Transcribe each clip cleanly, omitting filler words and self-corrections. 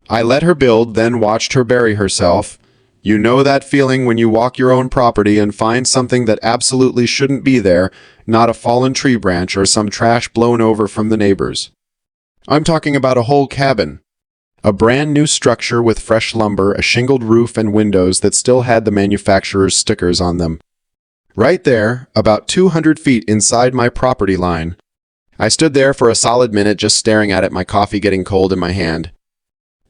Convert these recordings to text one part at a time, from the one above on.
I let her build, then watched her bury herself. You know that feeling when you walk your own property and find something that absolutely shouldn't be there, not a fallen tree branch or some trash blown over from the neighbors. I'm talking about a whole cabin. A brand new structure with fresh lumber, a shingled roof and windows that still had the manufacturer's stickers on them. Right there, about 200 feet inside my property line. I stood there for a solid minute just staring at it, my coffee getting cold in my hand.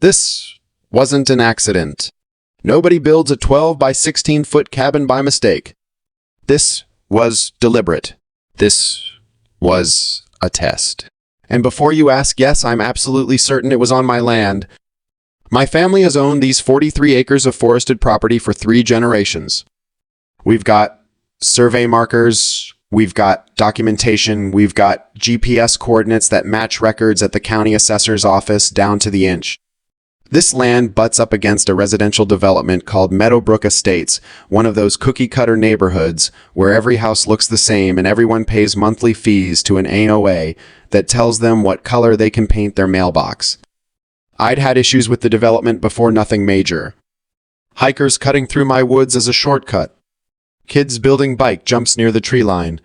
This wasn't an accident. Nobody builds a 12 by 16-foot cabin by mistake. This was deliberate. This was a test. And before you ask, yes, I'm absolutely certain it was on my land. My family has owned these 43 acres of forested property for 3 generations. We've got survey markers, we've got documentation, we've got GPS coordinates that match records at the county assessor's office down to the inch. This land butts up against a residential development called Meadowbrook Estates, one of those cookie-cutter neighborhoods where every house looks the same and everyone pays monthly fees to an HOA that tells them what color they can paint their mailbox. I'd had issues with the development before, nothing major. Hikers cutting through my woods as a shortcut. Kids building bike jumps near the tree line.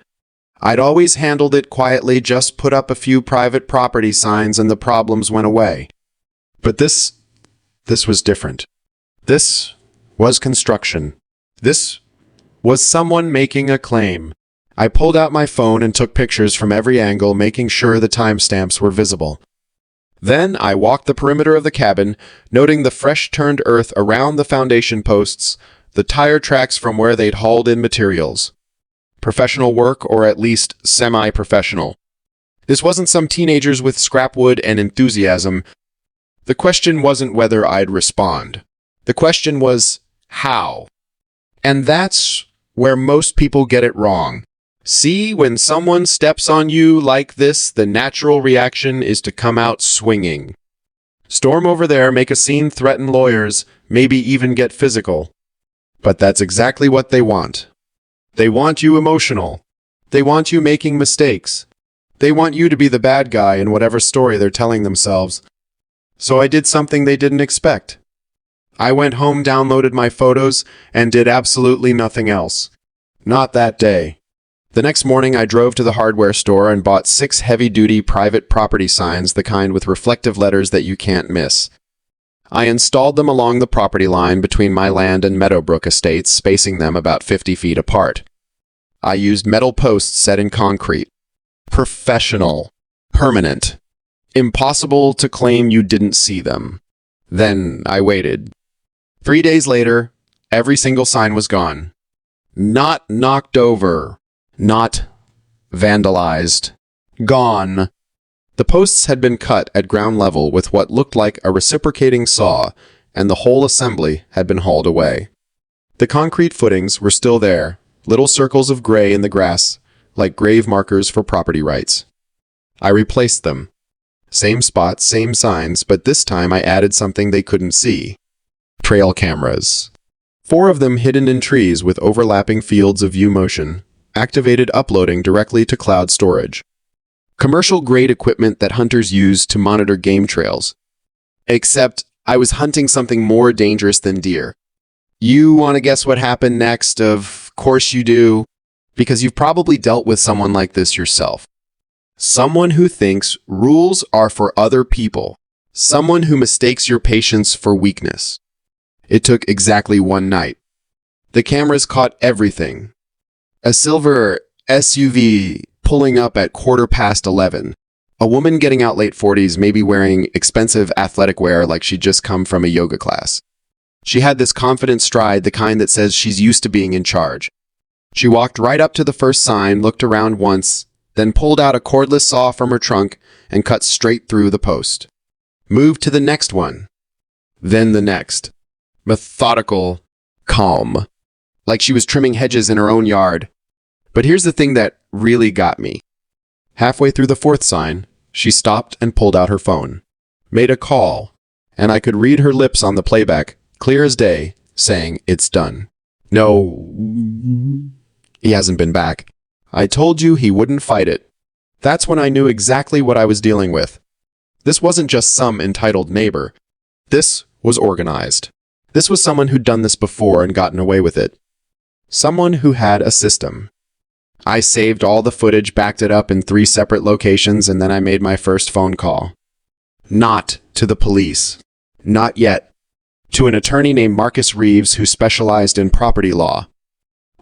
I'd always handled it quietly, just put up a few private property signs and the problems went away. But this was different. This was construction. This was someone making a claim. I pulled out my phone and took pictures from every angle, making sure the timestamps were visible. Then I walked the perimeter of the cabin, noting the fresh-turned earth around the foundation posts, the tire tracks from where they'd hauled in materials. Professional work, or at least semi-professional. This wasn't some teenagers with scrap wood and enthusiasm. The question wasn't whether I'd respond. The question was, how? And that's where most people get it wrong. See, when someone steps on you like this, the natural reaction is to come out swinging. Storm over there, make a scene, threaten lawyers, maybe even get physical. But that's exactly what they want. They want you emotional. They want you making mistakes. They want you to be the bad guy in whatever story they're telling themselves. So I did something they didn't expect. I went home, downloaded my photos, and did absolutely nothing else. Not that day. The next morning, I drove to the hardware store and bought 6 heavy-duty private property signs, the kind with reflective letters that you can't miss. I installed them along the property line between my land and Meadowbrook Estates, spacing them about 50 feet apart. I used metal posts set in concrete. Professional. Permanent. Impossible to claim you didn't see them. Then I waited. 3 days later, every single sign was gone. Not knocked over. Not vandalized. Gone. The posts had been cut at ground level with what looked like a reciprocating saw, and the whole assembly had been hauled away. The concrete footings were still there, little circles of gray in the grass, like grave markers for property rights. I replaced them. Same spots, same signs, but this time I added something they couldn't see. Trail cameras. 4 of them hidden in trees with overlapping fields of view motion, activated uploading directly to cloud storage. Commercial-grade equipment that hunters use to monitor game trails. Except I was hunting something more dangerous than deer. You want to guess what happened next? Of course you do, because you've probably dealt with someone like this yourself. Someone who thinks rules are for other people. Someone who mistakes your patience for weakness. It took exactly 1 night. The cameras caught everything. A silver SUV pulling up at 11:15. A woman getting out late 40s, maybe wearing expensive athletic wear like she'd just come from a yoga class. She had this confident stride, the kind that says she's used to being in charge. She walked right up to the first sign, looked around once, then pulled out a cordless saw from her trunk and cut straight through the post. Moved to the next one. Then the next. Methodical. Calm. Like she was trimming hedges in her own yard. But here's the thing that really got me. Halfway through the 4th sign, she stopped and pulled out her phone. Made a call, and I could read her lips on the playback, clear as day, saying, "It's done." No, he hasn't been back. I told you he wouldn't fight it. That's when I knew exactly what I was dealing with. This wasn't just some entitled neighbor. This was organized. This was someone who'd done this before and gotten away with it. Someone who had a system. I saved all the footage, backed it up in 3 separate locations, and then I made my first phone call. Not to the police. Not yet. To an attorney named Marcus Reeves who specialized in property law.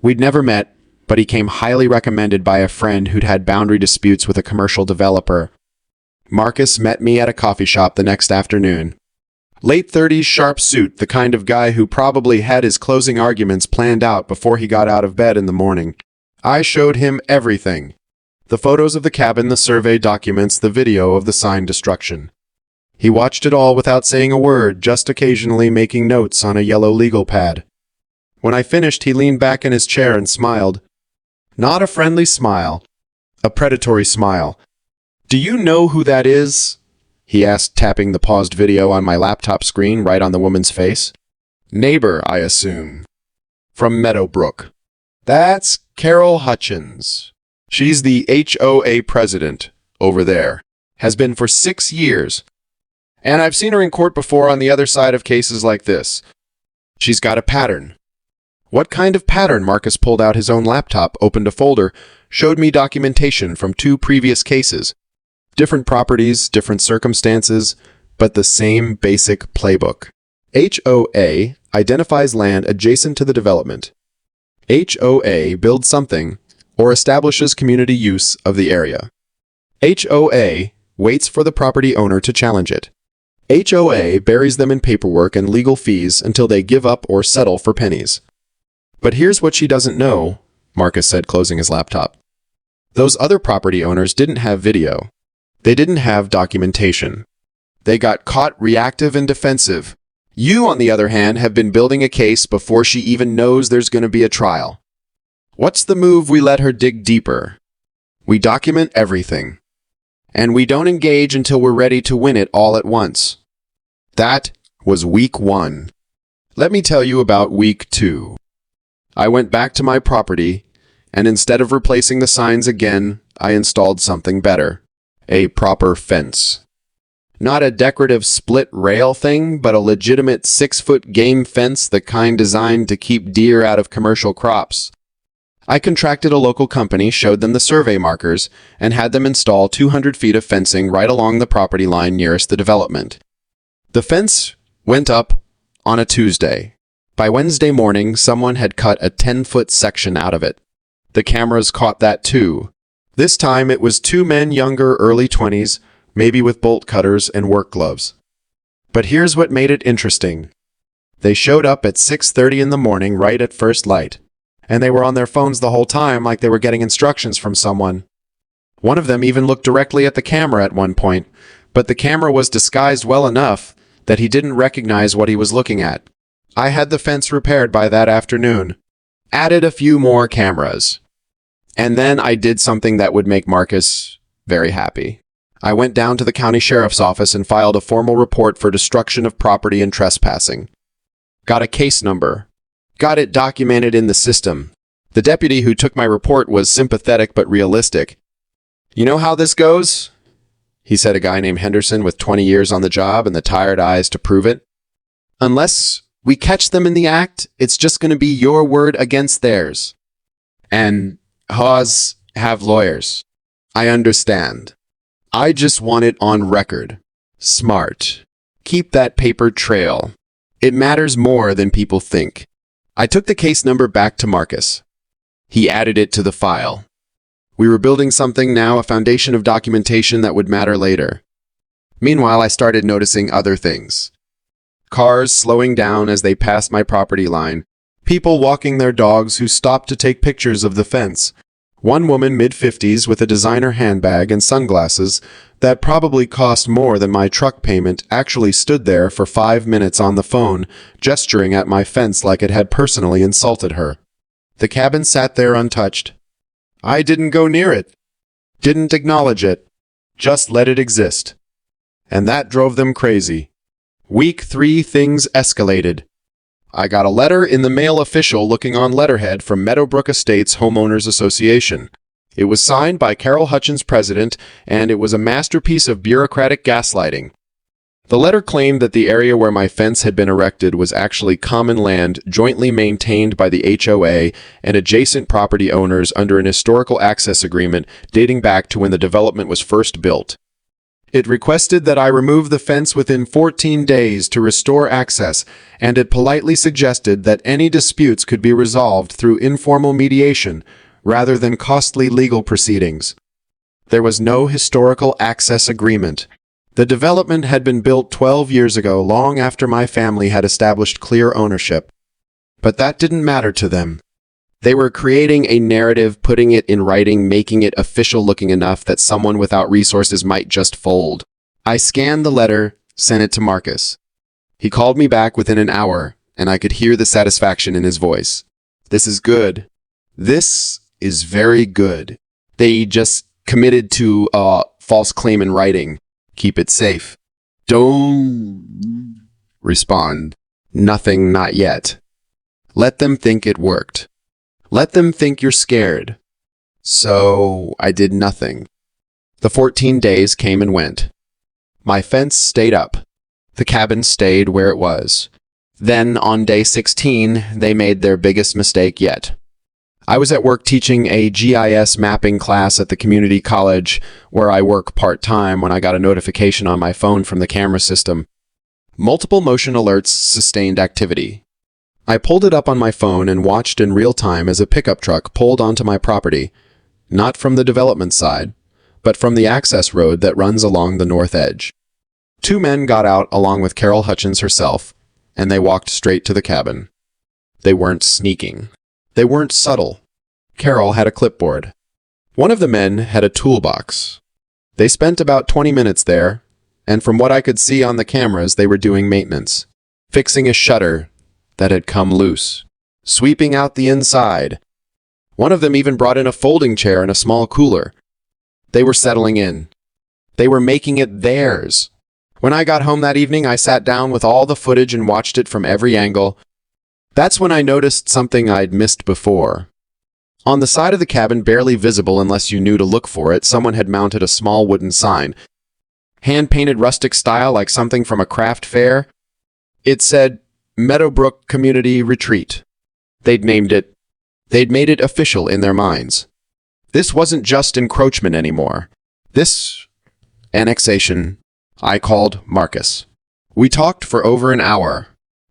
We'd never met, but he came highly recommended by a friend who'd had boundary disputes with a commercial developer. Marcus met me at a coffee shop the next afternoon. Late 30s, sharp suit, the kind of guy who probably had his closing arguments planned out before he got out of bed in the morning. I showed him everything. The photos of the cabin, the survey documents, the video of the sign destruction. He watched it all without saying a word, just occasionally making notes on a yellow legal pad. When I finished, he leaned back in his chair and smiled. Not a friendly smile. A predatory smile. "Do you know who that is?" he asked, tapping the paused video on my laptop screen right on the woman's face. "Neighbor, I assume. From Meadowbrook." "That's Carol Hutchins. She's the HOA president over there. Has been for 6 years. And I've seen her in court before on the other side of cases like this. She's got a pattern." "What kind of pattern?" Marcus pulled out his own laptop, opened a folder, showed me documentation from 2 previous cases. Different properties, different circumstances, but the same basic playbook. HOA identifies land adjacent to the development. HOA builds something or establishes community use of the area. HOA waits for the property owner to challenge it. HOA buries them in paperwork and legal fees until they give up or settle for pennies. "But here's what she doesn't know," Marcus said, closing his laptop. "Those other property owners didn't have video. They didn't have documentation. They got caught reactive and defensive. You, on the other hand, have been building a case before she even knows there's going to be a trial. What's the move? We let her dig deeper. We document everything. And we don't engage until we're ready to win it all at once." That was week 1. Let me tell you about week 2. I went back to my property, and instead of replacing the signs again, I installed something better. A proper fence. Not a decorative split rail thing, but a legitimate 6-foot game fence, the kind designed to keep deer out of commercial crops. I contracted a local company, showed them the survey markers, and had them install 200 feet of fencing right along the property line nearest the development. The fence went up on a Tuesday. By Wednesday morning, someone had cut a 10-foot section out of it. The cameras caught that too. This time it was 2 men, younger, early 20s, maybe with bolt cutters and work gloves. But here's what made it interesting. They showed up at 6:30 in the morning, right at first light. And they were on their phones the whole time, like they were getting instructions from someone. One of them even looked directly at the camera at one point, but the camera was disguised well enough that he didn't recognize what he was looking at. I had the fence repaired by that afternoon. Added a few more cameras. And then I did something that would make Marcus very happy. I went down to the county sheriff's office and filed a formal report for destruction of property and trespassing. Got a case number. Got it documented in the system. The deputy who took my report was sympathetic but realistic. "You know how this goes?" he said, a guy named Henderson with 20 years on the job and the tired eyes to prove it. "Unless we catch them in the act, it's just going to be your word against theirs. And HOAs have lawyers. I understand. I just want it on record. Smart. Keep that paper trail. It matters more than people think." I took the case number back to Marcus. He added it to the file. We were building something now, a foundation of documentation that would matter later. Meanwhile, I started noticing other things. Cars slowing down as they passed my property line. People walking their dogs who stopped to take pictures of the fence. One woman, mid-50s, with a designer handbag and sunglasses that probably cost more than my truck payment, actually stood there for 5 minutes on the phone, gesturing at my fence like it had personally insulted her. The cabin sat there untouched. I didn't go near it. Didn't acknowledge it. Just let it exist. And that drove them crazy. Week 3, things escalated. I got a letter in the mail, official looking on letterhead, from Meadowbrook Estates Homeowners Association. It was signed by Carol Hutchins, president, and it was a masterpiece of bureaucratic gaslighting. The letter claimed that the area where my fence had been erected was actually common land jointly maintained by the HOA and adjacent property owners under an historical access agreement dating back to when the development was first built. It requested that I remove the fence within 14 days to restore access, and it politely suggested that any disputes could be resolved through informal mediation rather than costly legal proceedings. There was no historical access agreement. The development had been built 12 years ago, long after my family had established clear ownership. But that didn't matter to them. They were creating a narrative, putting it in writing, making it official-looking enough that someone without resources might just fold. I scanned the letter, sent it to Marcus. He called me back within an hour, and I could hear the satisfaction in his voice. This is good. This is very good. They just committed to a false claim in writing. Keep it safe. Don't respond. Nothing, not yet. Let them think it worked. Let them think you're scared. So I did nothing. The 14 days came and went. My fence stayed up. The cabin stayed where it was. Then, on day 16, they made their biggest mistake yet. I was at work teaching a GIS mapping class at the community college where I work part-time when I got a notification on my phone from the camera system. Multiple motion alerts sustained activity. I pulled it up on my phone and watched in real time as a pickup truck pulled onto my property, not from the development side, but from the access road that runs along the north edge. 2 men got out along with Carol Hutchins herself, and they walked straight to the cabin. They weren't sneaking. They weren't subtle. Carol had a clipboard. One of the men had a toolbox. They spent about 20 minutes there, and from what I could see on the cameras, they were doing maintenance, fixing a shutter that had come loose, sweeping out the inside. One of them even brought in a folding chair and a small cooler. They were settling in. They were making it theirs. When I got home that evening, I sat down with all the footage and watched it from every angle. That's when I noticed something I'd missed before. On the side of the cabin, barely visible unless you knew to look for it, someone had mounted a small wooden sign. Hand-painted rustic style, like something from a craft fair. It said, Meadowbrook Community Retreat. They'd made it official in their minds. This wasn't just encroachment anymore. This annexation, I called Marcus. We talked for over an hour.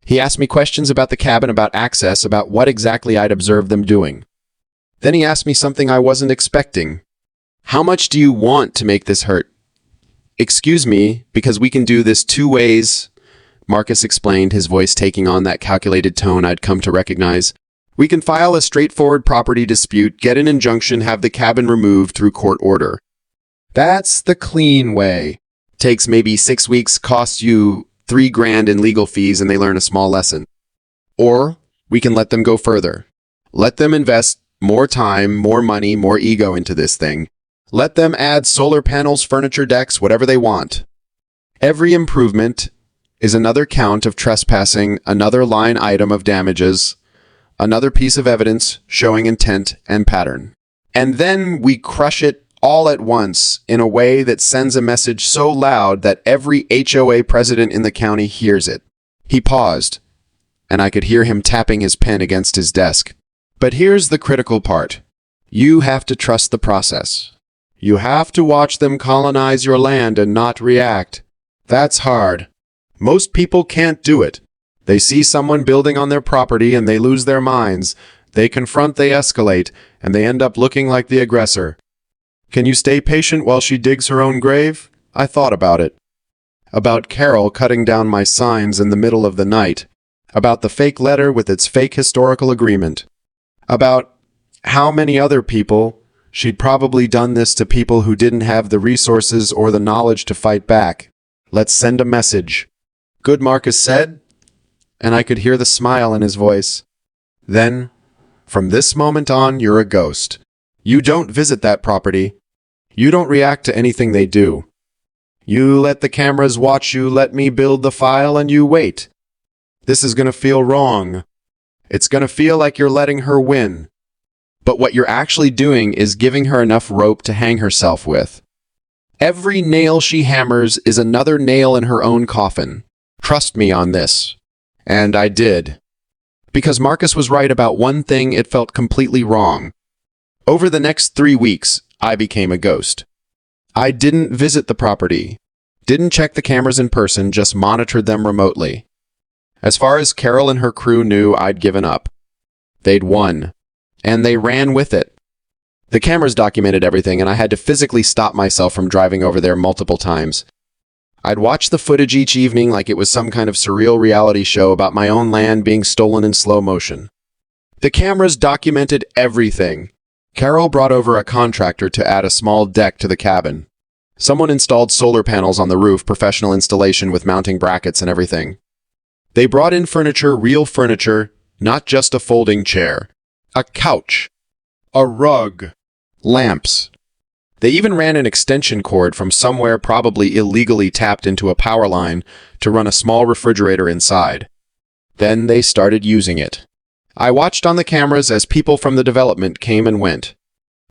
He asked me questions about the cabin, about access, about what exactly I'd observed them doing. Then he asked me something I wasn't expecting. How much do you want to make this hurt? Excuse me, because we can do this 2 ways, Marcus explained, his voice taking on that calculated tone I'd come to recognize. We can file a straightforward property dispute, get an injunction, have the cabin removed through court order. That's the clean way. Takes maybe 6 weeks, costs you $3,000 in legal fees, and they learn a small lesson. Or we can let them go further. Let them invest more time, more money, more ego into this thing. Let them add solar panels, furniture, decks, whatever they want. Every improvement is another count of trespassing, another line item of damages, another piece of evidence showing intent and pattern. And then we crush it all at once in a way that sends a message so loud that every HOA president in the county hears it. He paused, and I could hear him tapping his pen against his desk. But here's the critical part. You have to trust the process. You have to watch them colonize your land and not react. That's hard. Most people can't do it. They see someone building on their property and they lose their minds. They confront, they escalate, and they end up looking like the aggressor. Can you stay patient while she digs her own grave? I thought about it. About Carol cutting down my signs in the middle of the night. About the fake letter with its fake historical agreement. About how many other people she'd probably done this to, people who didn't have the resources or the knowledge to fight back. Let's send a message. Good, Marcus said, and I could hear the smile in his voice. Then, from this moment on, you're a ghost. You don't visit that property. You don't react to anything they do. You let the cameras watch you, let me build the file, and you wait. This is going to feel wrong. It's going to feel like you're letting her win. But what you're actually doing is giving her enough rope to hang herself with. Every nail she hammers is another nail in her own coffin. Trust me on this. And I did. Because Marcus was right about one thing, it felt completely wrong. Over the next 3 weeks, I became a ghost. I didn't visit the property, didn't check the cameras in person, just monitored them remotely. As far as Carol and her crew knew, I'd given up. They'd won, and they ran with it. The cameras documented everything, and I had to physically stop myself from driving over there multiple times. I'd watch the footage each evening like it was some kind of surreal reality show about my own land being stolen in slow motion. The cameras documented everything. Carol brought over a contractor to add a small deck to the cabin. Someone installed solar panels on the roof, professional installation with mounting brackets and everything. They brought in furniture, real furniture, not just a folding chair, a couch, a rug, lamps. They even ran an extension cord from somewhere probably illegally tapped into a power line to run a small refrigerator inside. Then they started using it. I watched on the cameras as people from the development came and went.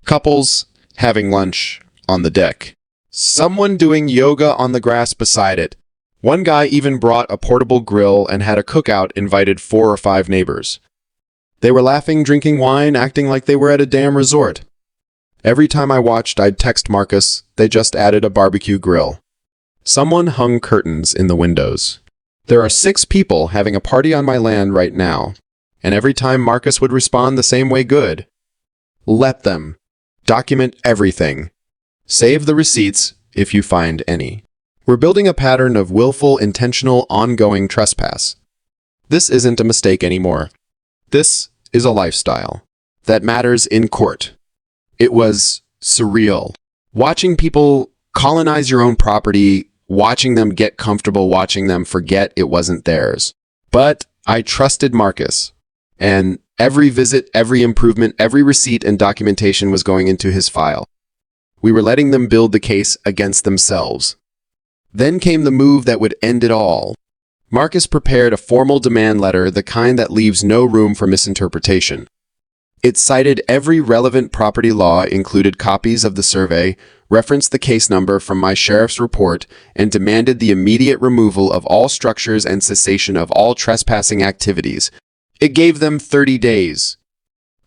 Couples having lunch on the deck. Someone doing yoga on the grass beside it. One guy even brought a portable grill and had a cookout, invited 4 or 5 neighbors. They were laughing, drinking wine, acting like they were at a damn resort. Every time I watched, I'd text Marcus, they just added a barbecue grill. Someone hung curtains in the windows. There are 6 people having a party on my land right now, and every time Marcus would respond the same way, good. Let them. Document everything. Save the receipts if you find any. We're building a pattern of willful, intentional, ongoing trespass. This isn't a mistake anymore. This is a lifestyle that matters in court. It was surreal. Watching people colonize your own property, watching them get comfortable, watching them forget it wasn't theirs. But I trusted Marcus, and every visit, every improvement, every receipt and documentation was going into his file. We were letting them build the case against themselves. Then came the move that would end it all. Marcus prepared a formal demand letter, the kind that leaves no room for misinterpretation. It cited every relevant property law, included copies of the survey, referenced the case number from my sheriff's report, and demanded the immediate removal of all structures and cessation of all trespassing activities. It gave them 30 days.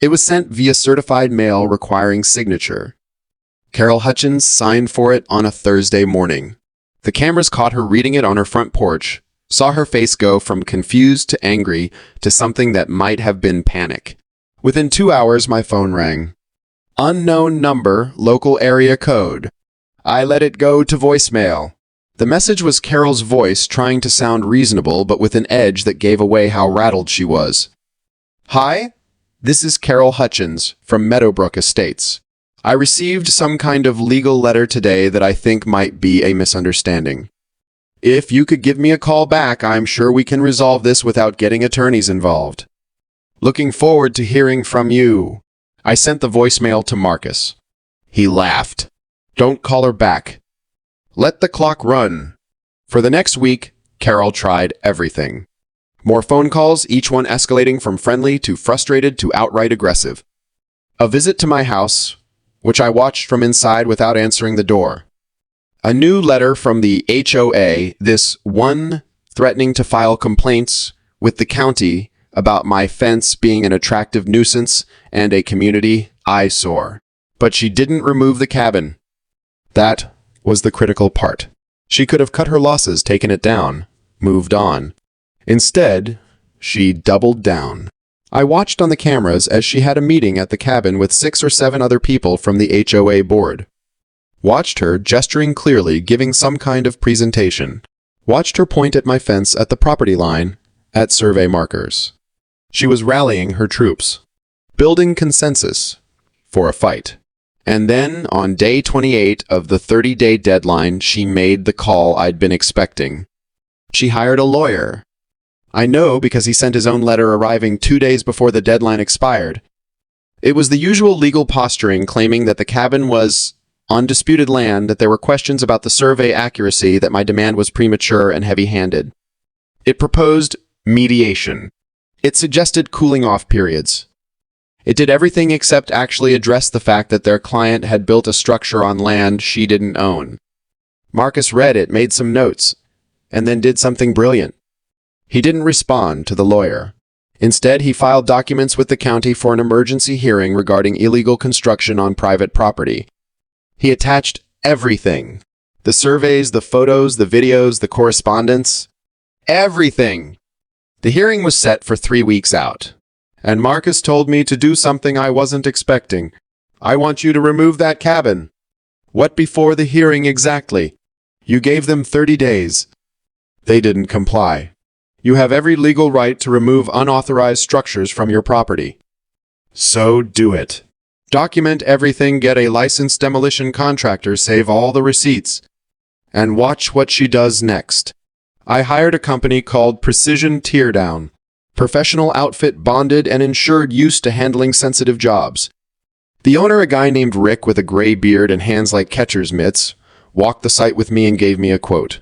It was sent via certified mail requiring signature. Carol Hutchins signed for it on a Thursday morning. The cameras caught her reading it on her front porch, saw her face go from confused to angry to something that might have been panic. Within 2 hours, my phone rang. Unknown number, local area code. I let it go to voicemail. The message was Carol's voice trying to sound reasonable, but with an edge that gave away how rattled she was. Hi, this is Carol Hutchins from Meadowbrook Estates. I received some kind of legal letter today that I think might be a misunderstanding. If you could give me a call back, I'm sure we can resolve this without getting attorneys involved. Looking forward to hearing from you. I sent the voicemail to Marcus. He laughed. Don't call her back. Let the clock run. For the next week, Carol tried everything. More phone calls, each one escalating from friendly to frustrated to outright aggressive. A visit to my house, which I watched from inside without answering the door. A new letter from the HOA, this one threatening to file complaints with the county about my fence being an attractive nuisance and a community eyesore. But she didn't remove the cabin. That was the critical part. She could have cut her losses, taken it down, moved on. Instead, she doubled down. I watched on the cameras as she had a meeting at the cabin with 6 or 7 other people from the HOA board. Watched her, gesturing clearly, giving some kind of presentation. Watched her point at my fence at the property line, at survey markers. She was rallying her troops, building consensus for a fight. And then, on day 28 of the 30-day deadline, she made the call I'd been expecting. She hired a lawyer. I know because he sent his own letter arriving 2 days before the deadline expired. It was the usual legal posturing, claiming that the cabin was on disputed land, that there were questions about the survey accuracy, that my demand was premature and heavy-handed. It proposed mediation. It suggested cooling-off periods. It did everything except actually address the fact that their client had built a structure on land she didn't own. Marcus read it, made some notes, and then did something brilliant. He didn't respond to the lawyer. Instead, he filed documents with the county for an emergency hearing regarding illegal construction on private property. He attached everything. The surveys, the photos, the videos, the correspondence. Everything. The hearing was set for 3 weeks out. And Marcus told me to do something I wasn't expecting. I want you to remove that cabin. What before the hearing exactly? You gave them 30 days. They didn't comply. You have every legal right to remove unauthorized structures from your property. So do it. Document everything, get a licensed demolition contractor, save all the receipts. And watch what she does next. I hired a company called Precision Teardown. Professional outfit, bonded and insured, used to handling sensitive jobs. The owner, a guy named Rick with a gray beard and hands like catcher's mitts, walked the site with me and gave me a quote.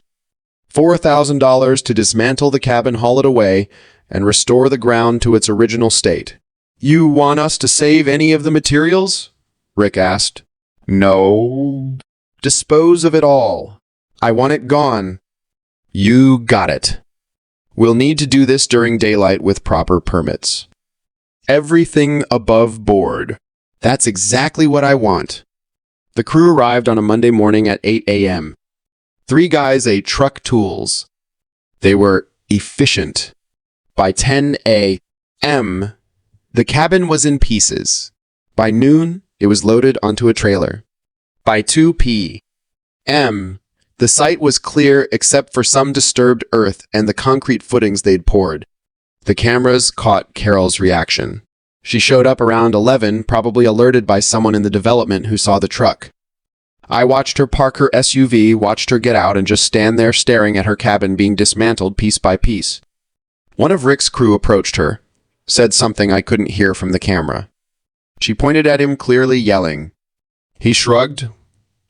$4,000 to dismantle the cabin, haul it away, and restore the ground to its original state. You want us to save any of the materials? Rick asked. No. Dispose of it all. I want it gone. You got it. We'll need to do this during daylight with proper permits. Everything above board. That's exactly what I want. The crew arrived on a Monday morning at 8 a.m. 3 guys, a truck tools. They were efficient. By 10 a.m., the cabin was in pieces. By noon, it was loaded onto a trailer. By 2 p.m., the site was clear except for some disturbed earth and the concrete footings they'd poured. The cameras caught Carol's reaction. She showed up around 11, probably alerted by someone in the development who saw the truck. I watched her park her SUV, watched her get out, and just stand there staring at her cabin being dismantled piece by piece. One of Rick's crew approached her, said something I couldn't hear from the camera. She pointed at him, clearly yelling. He shrugged,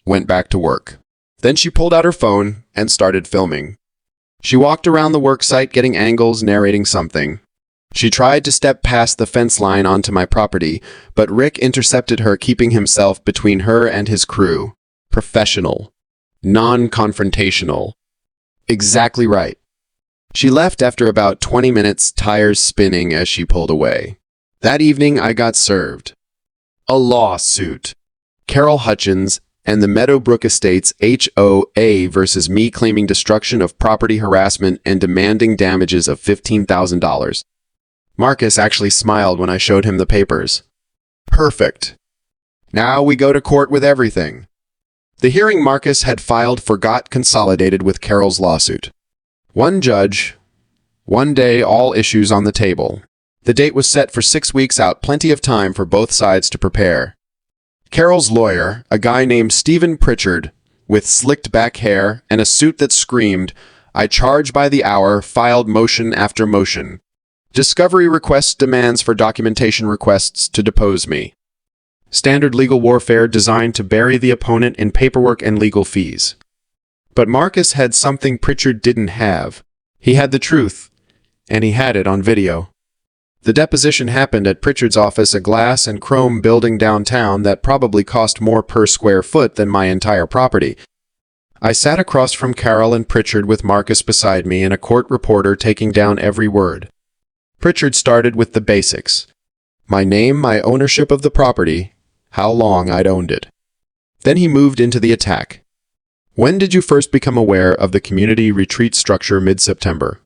went back to work. Then she pulled out her phone and started filming. She walked around the work site, getting angles, narrating something. She tried to step past the fence line onto my property, but Rick intercepted her, keeping himself between her and his crew. Professional. Non-confrontational. Exactly right. She left after about 20 minutes, tires spinning as she pulled away. That evening, I got served. A lawsuit. Carol Hutchins and the Meadowbrook Estates HOA versus me, claiming destruction of property, harassment, and demanding damages of $15,000. Marcus actually smiled when I showed him the papers. Perfect. Now we go to court with everything. The hearing Marcus had filed for got consolidated with Carol's lawsuit. One judge, one day, all issues on the table. The date was set for 6 weeks out, plenty of time for both sides to prepare. Carol's lawyer, a guy named Stephen Pritchard, with slicked back hair and a suit that screamed, "I charge by the hour," filed motion after motion. Discovery requests, demands for documentation, requests to depose me. Standard legal warfare designed to bury the opponent in paperwork and legal fees. But Marcus had something Pritchard didn't have. He had the truth, and he had it on video. The deposition happened at Pritchard's office, a glass and chrome building downtown that probably cost more per square foot than my entire property. I sat across from Carol and Pritchard with Marcus beside me and a court reporter taking down every word. Pritchard started with the basics. My name, my ownership of the property, how long I'd owned it. Then he moved into the attack. When did you first become aware of the community retreat structure? Mid-September.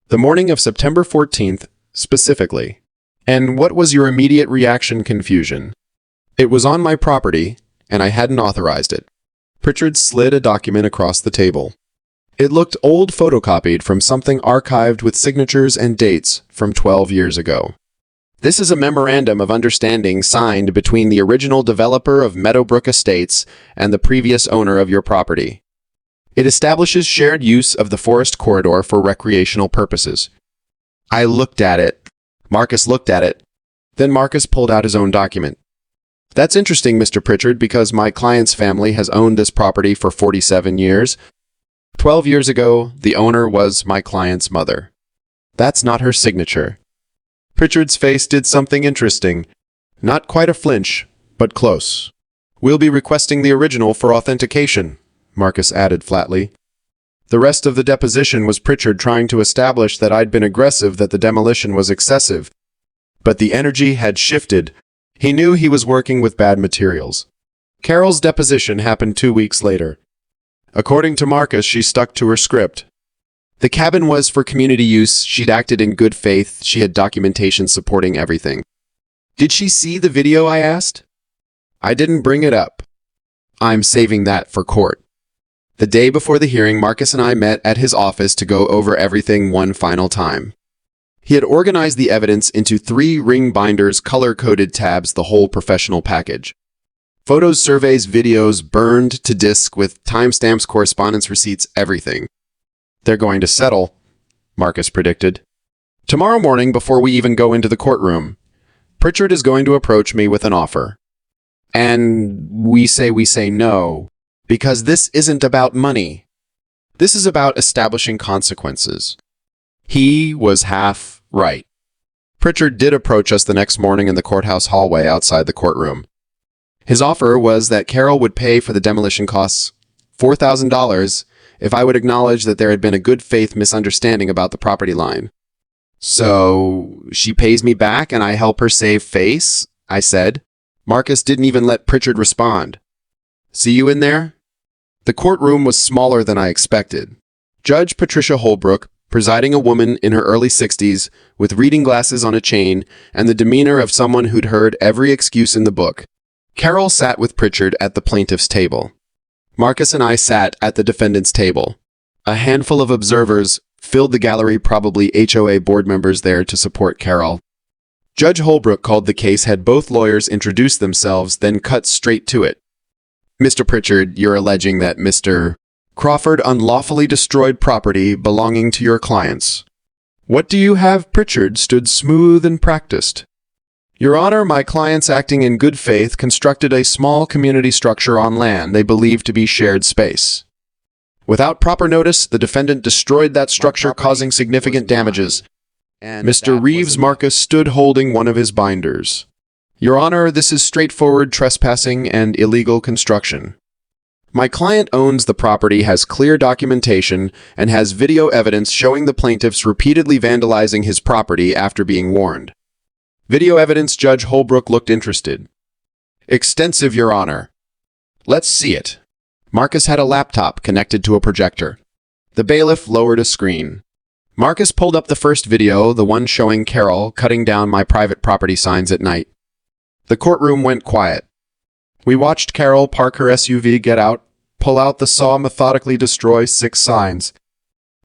The morning of September 14th, specifically. And what was your immediate reaction? Confusion. It was on my property, and I hadn't authorized it. Pritchard slid a document across the table. It looked old, photocopied from something archived with signatures and dates from 12 years ago. This is a memorandum of understanding signed between the original developer of Meadowbrook Estates and the previous owner of your property. It establishes shared use of the forest corridor for recreational purposes. I looked at it. Marcus looked at it. Then Marcus pulled out his own document. That's interesting, Mr. Pritchard, because my client's family has owned this property for 47 years. 12 years ago, the owner was my client's mother. That's not her signature. Pritchard's face did something interesting. Not quite a flinch, but close. We'll be requesting the original for authentication, Marcus added flatly. The rest of the deposition was Pritchard trying to establish that I'd been aggressive, that the demolition was excessive. But the energy had shifted. He knew he was working with bad materials. Carol's deposition happened 2 weeks later. According to Marcus, she stuck to her script. The cabin was for community use. She'd acted in good faith. She had documentation supporting everything. Did she see the video, I asked? I didn't bring it up. I'm saving that for court. The day before the hearing, Marcus and I met at his office to go over everything one final time. He had organized the evidence into 3 ring binders, color-coded tabs, the whole professional package. Photos, surveys, videos, burned to disk with timestamps, correspondence receipts, everything. They're going to settle, Marcus predicted. Tomorrow morning, before we even go into the courtroom, Pritchard is going to approach me with an offer. And we say no, because this isn't about money. This is about establishing consequences. He was half right. Pritchard did approach us the next morning in the courthouse hallway outside the courtroom. His offer was that Carol would pay for the demolition costs, $4,000, if I would acknowledge that there had been a good faith misunderstanding about the property line. So, she pays me back and I help her save face, I said. Marcus didn't even let Pritchard respond. See you in there? The courtroom was smaller than I expected. Judge Patricia Holbrook, presiding, a woman in her early 60s, with reading glasses on a chain, and the demeanor of someone who'd heard every excuse in the book. Carol sat with Pritchard at the plaintiff's table. Marcus and I sat at the defendant's table. A handful of observers filled the gallery, probably HOA board members there to support Carol. Judge Holbrook called the case, had both lawyers introduce themselves, then cut straight to it. Mr. Pritchard, you're alleging that Mr. Crawford unlawfully destroyed property belonging to your clients. What do you have? Pritchard stood smooth and practiced. Your Honor, my clients, acting in good faith, constructed a small community structure on land they believed to be shared space. Without proper notice, the defendant destroyed that structure, causing significant damages. Mr. Reeves Marcus stood holding one of his binders. Your Honor, this is straightforward trespassing and illegal construction. My client owns the property, has clear documentation, and has video evidence showing the plaintiffs repeatedly vandalizing his property after being warned. Video evidence. Judge Holbrook looked interested. Extensive, Your Honor. Let's see it. Marcus had a laptop connected to a projector. The bailiff lowered a screen. Marcus pulled up the first video, the one showing Carol cutting down my private property signs at night. The courtroom went quiet. We watched Carol park her SUV, get out, pull out the saw, methodically destroy 6 signs.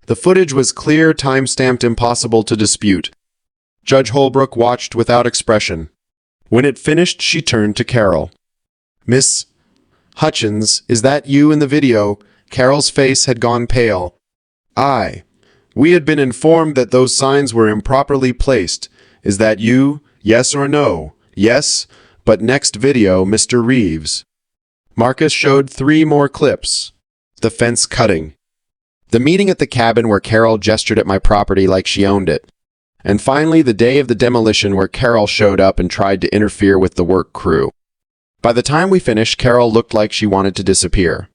The footage was clear, time-stamped, impossible to dispute. Judge Holbrook watched without expression. When it finished, she turned to Carol. Miss Hutchins, is that you in the video? Carol's face had gone pale. Aye. We had been informed that those signs were improperly placed. Is that you? Yes or no? Yes, but next video, Mr. Reeves. Marcus showed 3 more clips. The fence cutting. The meeting at the cabin where Carol gestured at my property like she owned it. And finally, the day of the demolition where Carol showed up and tried to interfere with the work crew. By the time we finished, Carol looked like she wanted to disappear.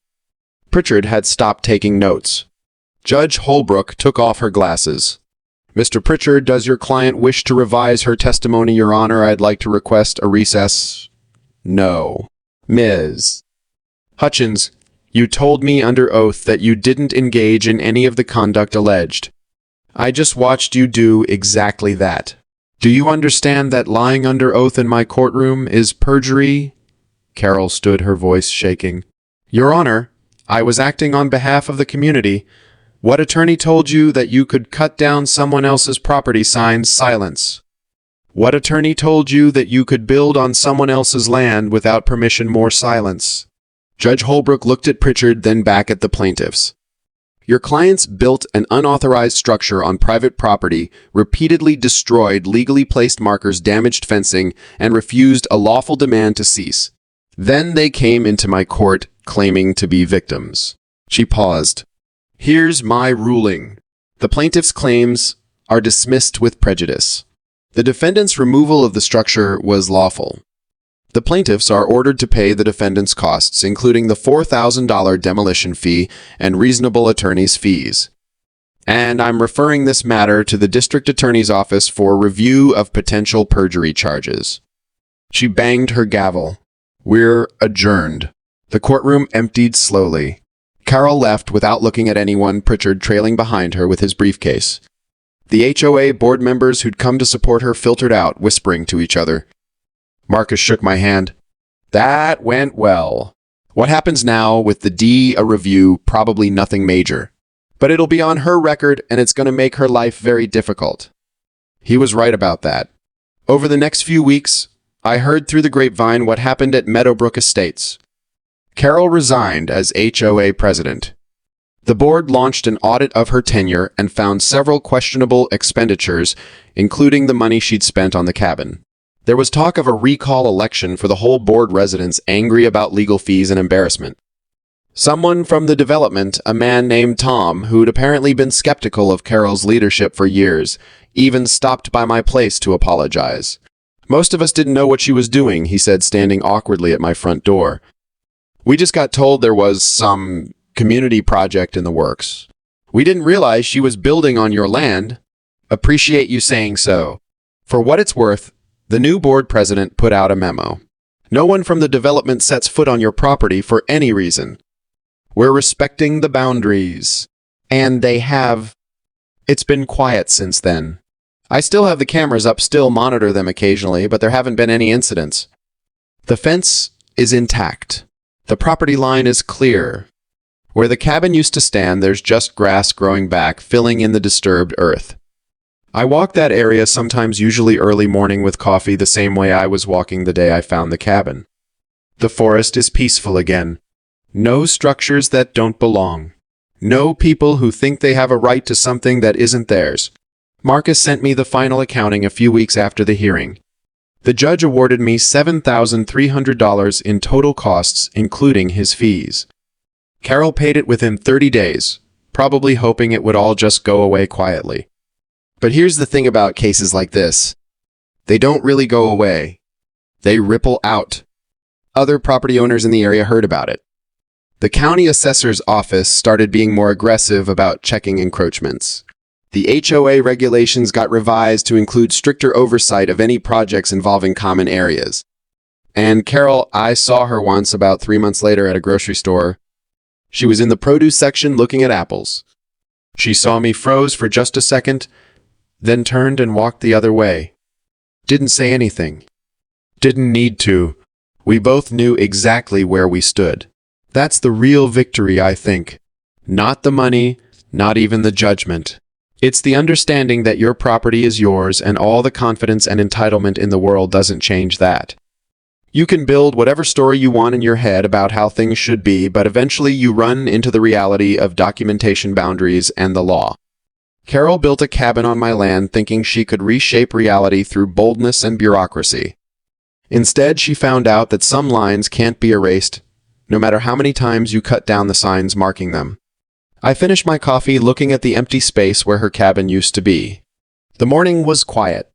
Pritchard had stopped taking notes. Judge Holbrook took off her glasses. Mr. Pritchard, does your client wish to revise her testimony? Your Honor, I'd like to request a recess. No. Ms. Hutchins, you told me under oath that you didn't engage in any of the conduct alleged. I just watched you do exactly that. Do you understand that lying under oath in my courtroom is perjury? Carol stood, her voice shaking. Your Honor, I was acting on behalf of the community. What attorney told you that you could cut down someone else's property signs? Silence. What attorney told you that you could build on someone else's land without permission? More silence. Judge Holbrook looked at Pritchard, then back at the plaintiffs. Your clients built an unauthorized structure on private property, repeatedly destroyed legally placed markers, damaged fencing, and refused a lawful demand to cease. Then they came into my court claiming to be victims. She paused. Here's my ruling. The plaintiff's claims are dismissed with prejudice. The defendant's removal of the structure was lawful. The plaintiffs are ordered to pay the defendant's costs, including the $4,000 demolition fee and reasonable attorney's fees. And I'm referring this matter to the district attorney's office for review of potential perjury charges." She banged her gavel. "We're adjourned." The courtroom emptied slowly. Carol left without looking at anyone, Pritchard trailing behind her with his briefcase. The HOA board members who'd come to support her filtered out, whispering to each other. Marcus shook my hand. "That went well. What happens now with the D, a review, probably nothing major. But it'll be on her record, and it's going to make her life very difficult." He was right about that. Over the next few weeks, I heard through the grapevine what happened at Meadowbrook Estates. Carol resigned as HOA president. The board launched an audit of her tenure and found several questionable expenditures, including the money she'd spent on the cabin. There was talk of a recall election for the whole board, residents angry about legal fees and embarrassment. Someone from the development, a man named Tom, who'd apparently been skeptical of Carol's leadership for years, even stopped by my place to apologize. "Most of us didn't know what she was doing," he said, standing awkwardly at my front door. "We just got told there was some community project in the works. We didn't realize she was building on your land." "Appreciate you saying so." For what it's worth, the new board president put out a memo. "No one from the development sets foot on your property for any reason. We're respecting the boundaries." And they have. It's been quiet since then. I still have the cameras up, still monitor them occasionally, but there haven't been any incidents. The fence is intact. The property line is clear. Where the cabin used to stand, there's just grass growing back, filling in the disturbed earth. I walk that area sometimes, usually early morning, with coffee, the same way I was walking the day I found the cabin. The forest is peaceful again. No structures that don't belong. No people who think they have a right to something that isn't theirs. Marcus sent me the final accounting a few weeks after the hearing. The judge awarded me $7,300 in total costs, including his fees. Carol paid it within 30 days, probably hoping it would all just go away quietly. But here's the thing about cases like this. They don't really go away. They ripple out. Other property owners in the area heard about it. The county assessor's office started being more aggressive about checking encroachments. The HOA regulations got revised to include stricter oversight of any projects involving common areas. And Carol, I saw her once about 3 months later at a grocery store. She was in the produce section looking at apples. She saw me, froze for just a second, then turned and walked the other way. Didn't say anything. Didn't need to. We both knew exactly where we stood. That's the real victory, I think. Not the money, not even the judgment. It's the understanding that your property is yours, and all the confidence and entitlement in the world doesn't change that. You can build whatever story you want in your head about how things should be, but eventually you run into the reality of documentation, boundaries, and the law. Carol built a cabin on my land thinking she could reshape reality through boldness and bureaucracy. Instead, she found out that some lines can't be erased, no matter how many times you cut down the signs marking them. I finished my coffee looking at the empty space where her cabin used to be. The morning was quiet.